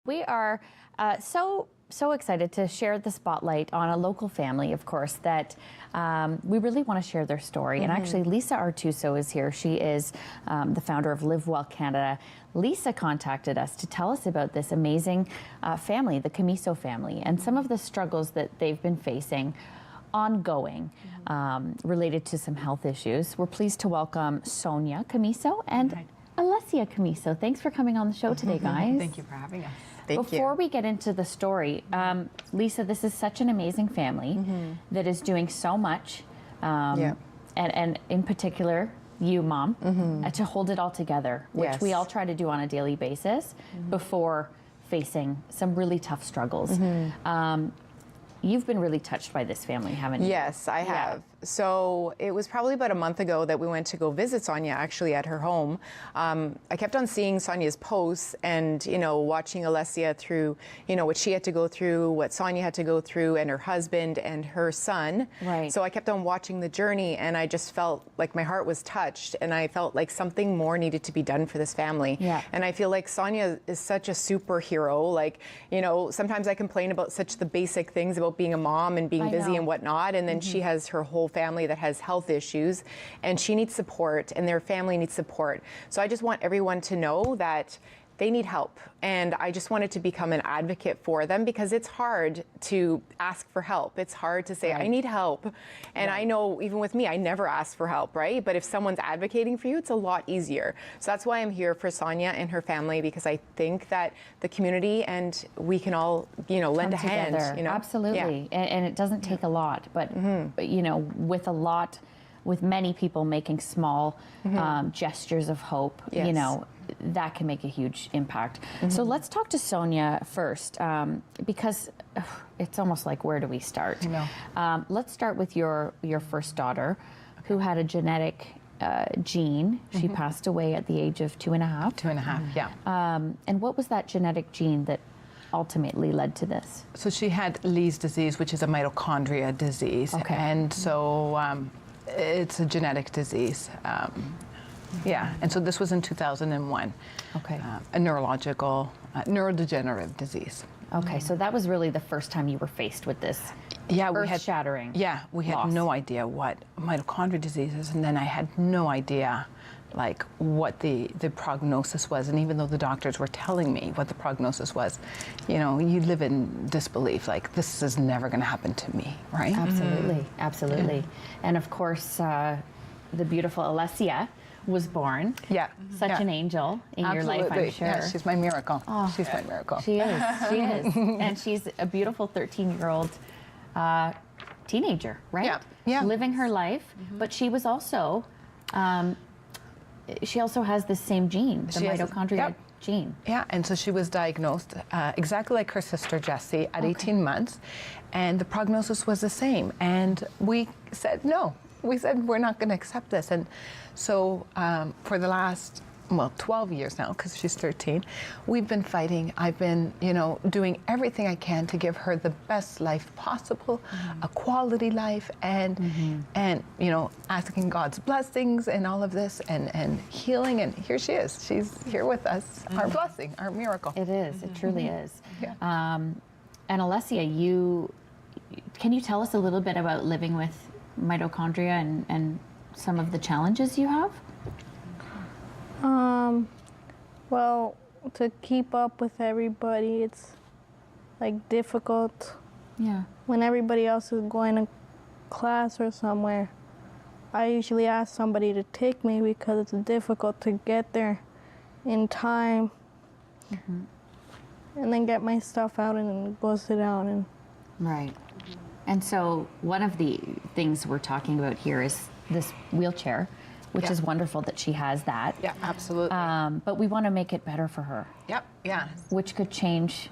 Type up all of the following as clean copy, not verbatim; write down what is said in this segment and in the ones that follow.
We are so excited to share the spotlight on a local family, of course, that we really want to share their story. And actually, Lisa Artuso is here. She is the founder of Live Well Canada. Lisa contacted us to tell us about this amazing family, the Commisso family, and some of the struggles that they've been facing ongoing related to some health issues. We're pleased to welcome Sonia Commisso and Alessia Commisso. Thanks for coming on the show today, guys. Thank you for having us. Before we get into the story, Lisa, this is such an amazing family that is doing so much, and in particular, you, Mom, to hold it all together, which we all try to do on a daily basis before facing some really tough struggles. You've been really touched by this family, haven't you? Yes, I have. So it was probably about a month ago that we went to go visit Sonia actually at her home. I kept on seeing Sonia's posts and, you know, watching Alessia through, you know, what she had to go through, what Sonia had to go through, and her husband and her son. Right. So I kept on watching the journey, and I just felt like my heart was touched, and I felt like something more needed to be done for this family. Yeah. And I feel like Sonia is such a superhero. Like, you know, sometimes I complain about such the basic things about being a mom and being busy and whatnot, and then she has her whole family that has health issues, and she needs support, and their family needs support. So I just want everyone to know that they need help, and I just wanted to become an advocate for them, because it's hard to ask for help. It's hard to say, I need help. And I know even with me, I never ask for help, right? But if someone's advocating for you, it's a lot easier. So that's why I'm here for Sonia and her family, because I think that the community and we can all, you know, lend a hand. You know? Absolutely. And it doesn't take a lot, but, you know, with many people making small gestures of hope, you know, that can make a huge impact. So let's talk to Sonia first, because it's almost like, where do we start? Let's start with your first daughter, who had a genetic gene. She passed away at the age of 2.5. 2.5, yeah. And what was that genetic gene that ultimately led to this? So she had Lee's disease, which is a mitochondria disease. Okay. And so it's a genetic disease. Yeah, and so this was in 2001. Okay. A neurological, neurodegenerative disease. Okay, so that was really the first time you were faced with this earth-shattering Yeah, we had no idea what mitochondria disease is, and then I had no idea like what the prognosis was. And even though the doctors were telling me what the prognosis was, you know, you live in disbelief, like, this is never going to happen to me, right? Absolutely, absolutely. And of course, the beautiful Alessia was born. Yeah. Such an angel in your life, I'm sure. Yeah, she's my miracle. She's my miracle. She is, she is. And she's a beautiful 13-year-old teenager, right? Yeah, yeah. Living her life, but she was also, she also has the same gene, the mitochondria gene. Yeah, and so she was diagnosed exactly like her sister Jessie at 18 months, and the prognosis was the same. And we said no. We said, we're not going to accept this. And so for the last, 12 years now, because she's 13, we've been fighting. I've been, you know, doing everything I can to give her the best life possible, a quality life, and you know, asking God's blessings and all of this, and healing. And here she is. She's here with us. Our blessing, our miracle. It is. It truly is. Yeah. And Alessia, can you tell us a little bit about living with mitochondria and some of the challenges you have? Well, to keep up with everybody, it's like difficult. Yeah. When everybody else is going to class or somewhere, I usually ask somebody to take me because it's difficult to get there in time and then get my stuff out and go sit down. And right. And so one of the things we're talking about here is this wheelchair, which is wonderful that she has that. Yeah, absolutely. But we want to make it better for her. Yep, yeah. Which could change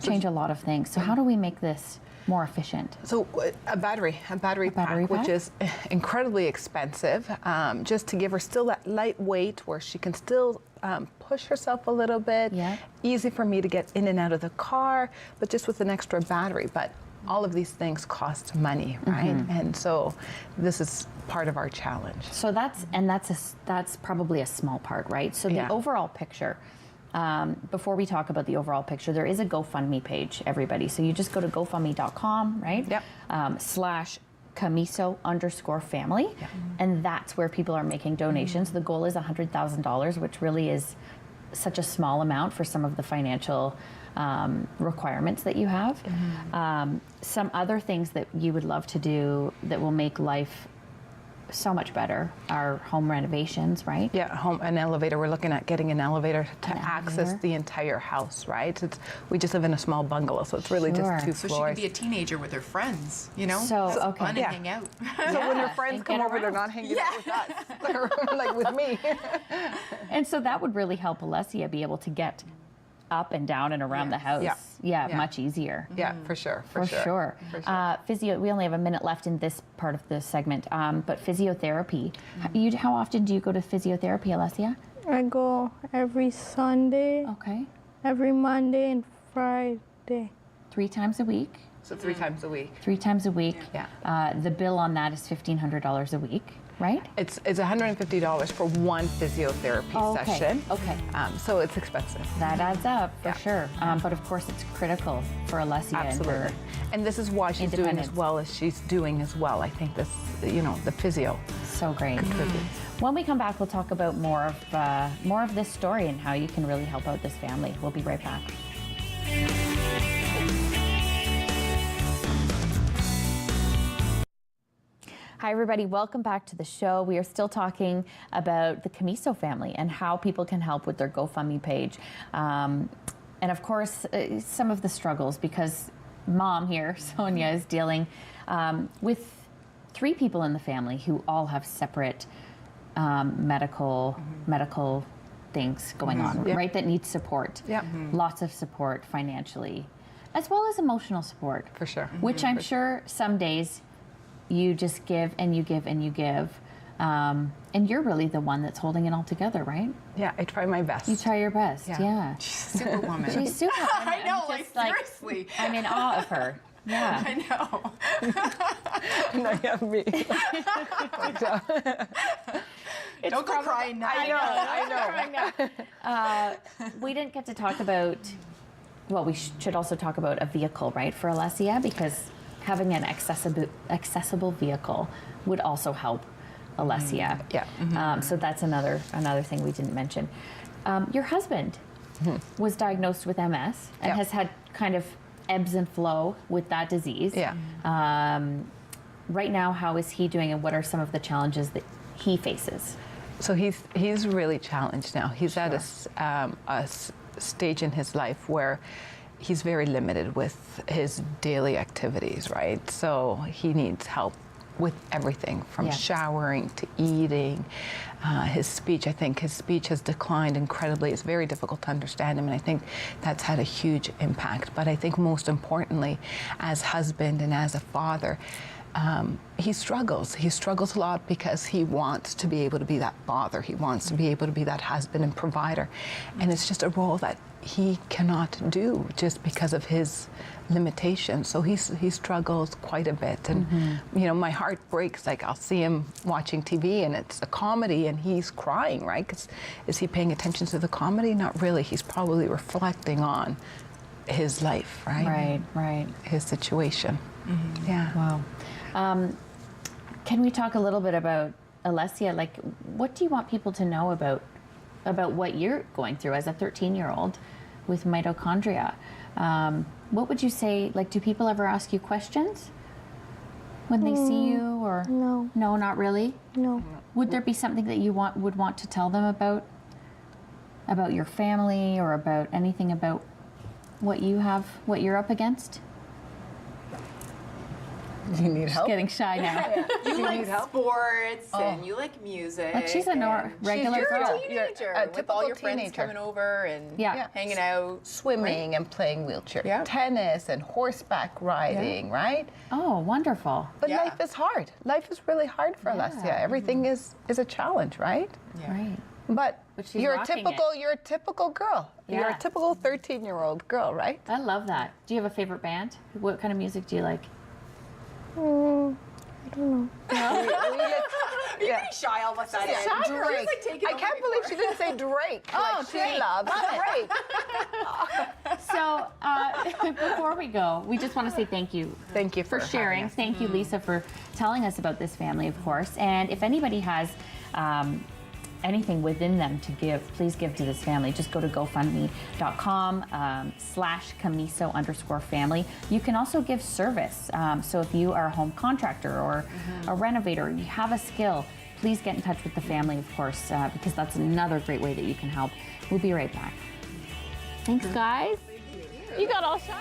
a lot of things. So how do we make this more efficient? So a battery pack, which is incredibly expensive, just to give her still that lightweight where she can still push herself a little bit. Yeah. Easy for me to get in and out of the car, but just with an extra battery. But all of these things cost money, right? And so this is part of our challenge. So that's probably a small part, right? So the overall picture, before we talk about the overall picture, there is a GoFundMe page, everybody. So you just go to GoFundMe.com, right? Yep. Slash Commisso_family. Yep. And that's where people are making donations. The goal is $100,000, which really is such a small amount for some of the financial requirements that you have. Some other things that you would love to do that will make life so much better are home renovations, right? Yeah, an elevator. We're looking at getting an elevator to access the entire house, right? We just live in a small bungalow, so it's really just two So floors. she can be a teenager with her friends, you know? So, okay. Fun and Yeah. hang out. So when her Yeah, friends and come get over, they're around. not hanging out with us. They're like with me. And so that would really help Alessia be able to get up and down and around the house. Yeah. Much easier. Yeah, for sure. For sure. Physio. We only have a minute left in this part of the segment, but physiotherapy. How often do you go to physiotherapy, Alessia? I go every Sunday, Okay. every Monday, and Friday. 3 times a week. So 3 times a week. 3 times a week. Yeah. The bill on that is $1,500 a week, right? It's $150 for one physiotherapy session. Okay. So it's expensive. That adds up for Yeah. sure. But of course, it's critical for Alessia. Absolutely. And her And this is why she's doing as independence. well as she's doing as well. I think this, the physio. so great. Contributes. When we come back, we'll talk about more of this story and how you can really help out this family. We'll be right back. Hi, everybody. Welcome back to the show. We are still talking about the Commisso family and how people can help with their GoFundMe page. And of course, some of the struggles, because mom here, Sonia, is dealing with 3 people in the family who all have separate medical things going on, right? That need support. Yeah. Lots of support financially, as well as emotional support. For sure. Which I'm sure some days you just give and you give and you give. And you're really the one that's holding it all together, right? Yeah, I try my best. You try your best, yeah. Superwoman. She's super. I know, I'm like, just, seriously. I'm in awe of her. Yeah. I know. No, yeah, me. Don't go crying now. I know. We didn't get to talk about, well, we should also talk about a vehicle, right, for Alessia, because having an accessible vehicle would also help Alessia. Yeah. So that's another thing we didn't mention. Your husband was diagnosed with MS and has had kind of ebbs and flow with that disease. Yeah. Right now, how is he doing, and what are some of the challenges that he faces? So he's really challenged now. He's at a stage in his life where he's very limited with his daily activities, right? So he needs help with everything from showering to eating. His speech, I think his speech has declined incredibly. It's very difficult to understand him, and I think that's had a huge impact. But I think most importantly, as husband and as a father, he struggles. He struggles a lot because he wants to be able to be that father. He wants to be able to be that husband and provider. And it's just a role that he cannot do just because of his limitations. So he struggles quite a bit. And, my heart breaks. Like, I'll see him watching TV and it's a comedy and he's crying, right? 'Cause is he paying attention to the comedy? Not really. He's probably reflecting on his life, right? Right. His situation. Yeah. Wow. Can we talk a little bit about Alessia? Like, what do you want people to know about what you're going through as a 13-year-old with mitochondria? What would you say? Like, do people ever ask you questions when they see you, or No. No, not really. No. Would there be something that you would want to tell them about your family, or about anything about what you're up against? You need help? Getting shy now. You like sports and you like music. Like, she's a regular You're girl. a teenager a with typical all your friends teenager. coming over and Yeah. hanging out. Swimming and playing wheelchair Yeah. tennis and horseback riding, right? Oh, wonderful. But Yeah. life is hard. Life is really hard for Alessia. Everything is a challenge, right? Yeah. Right. But she's you're a rocking typical girl. You're Yeah. a typical 13-year-old girl, right? I love that. Do you have a favorite band? What kind of music do you like? I don't know. You're getting shy all of a sudden. Drake. I can't believe she didn't say Drake. Oh, like Drake. she loves Drake. So before we go, we just want to say thank you. Thank you for for sharing. having us. Thank you, Lisa, for telling us about this family, of course. And if anybody has anything within them to give, please give to this family. Just go to GoFundMe.com/Commisso_family. You can also give service. So if you are a home contractor or a renovator, you have a skill, please get in touch with the family, of course, because that's another great way that you can help. We'll be right back. Thanks, guys. You got all shy.